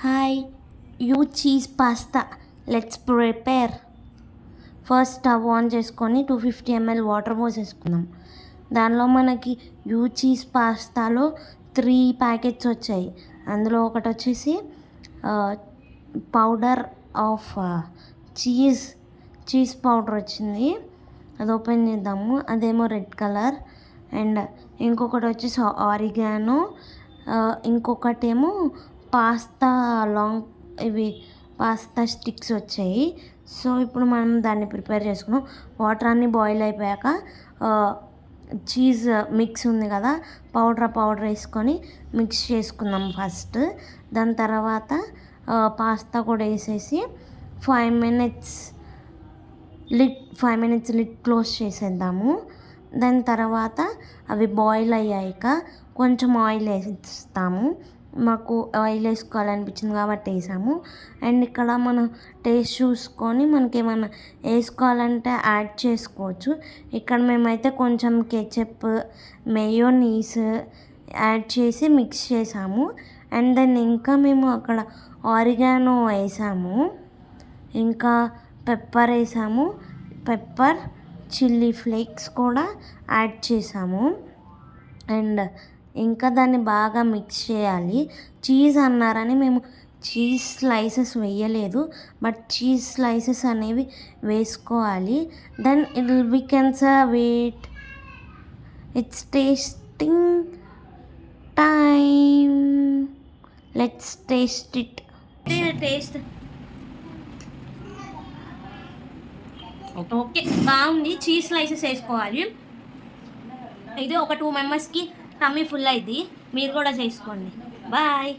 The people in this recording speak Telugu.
Hi, you cheese pasta. Let's prepare. First stove on చేసుకొని 250 ml వాటర్ పోసేసుకుందాం. దానిలో మనకి యూ చీజ్ పాస్తాలో 3 ప్యాకెట్స్ వచ్చాయి. అందులో ఒకటి వచ్చేసి పౌడర్ ఆఫ్ చీజ్ పౌడర్ వచ్చింది. అది ఓపెన్ చేద్దాము. అదేమో రెడ్ కలర్. అండ్ ఇంకొకటి వచ్చేసి ఆరిగానో, ఇంకొకటేమో పాస్తా పాస్తా స్టిక్స్ వచ్చాయి. సో ఇప్పుడు మనం దాన్ని ప్రిపేర్ చేసుకున్నాం. వాటర్ అన్నీ బాయిల్ అయిపోయాక చీజ్ మిక్స్ ఉంది కదా, పౌడర్ వేసుకొని మిక్స్ చేసుకుందాం ఫస్ట్. దాని తర్వాత పాస్తా కూడా వేసేసి 5 minutes లిడ్ క్లోజ్ చేసేద్దాము. దాని తర్వాత అవి బాయిల్ అయ్యాక కొంచెం ఆయిల్ వేస్తాము. మాకు ఆయిల్ వేసుకోవాలనిపించింది కాబట్టి వేసాము. అండ్ ఇక్కడ మనం టేస్ట్ చూసుకొని మనకి ఏమైనా వేసుకోవాలంటే యాడ్ చేసుకోవచ్చు. ఇక్కడ మేమైతే కొంచెం కెచప్, మయోనీస్ యాడ్ చేసి మిక్స్ చేసాము. అండ్ దెన్ ఇంకా మేము అక్కడ ఆరిగానో వేసాము, ఇంకా పెప్పర్ వేసాము. పెప్పర్, చిల్లీ ఫ్లేక్స్ కూడా యాడ్ చేసాము. అండ్ ఇంకా దాన్ని బాగా మిక్స్ చేయాలి. చీజ్ అన్నారని మేము చీజ్ స్లైసెస్ వేయలేదు, బట్ చీజ్ స్లైసెస్ అనేవి వేసుకోవాలి. Then we can serve it. It's tasting time. Let's taste it. Taste okay, బాగుంది. చీజ్ స్లైసెస్ వేసుకోవాలి. ఇది ఒక 2 మెంబర్స్కి టమ్మీ ఫుల్ అయింది. మీరు కూడా చేసుకోండి. బాయ్.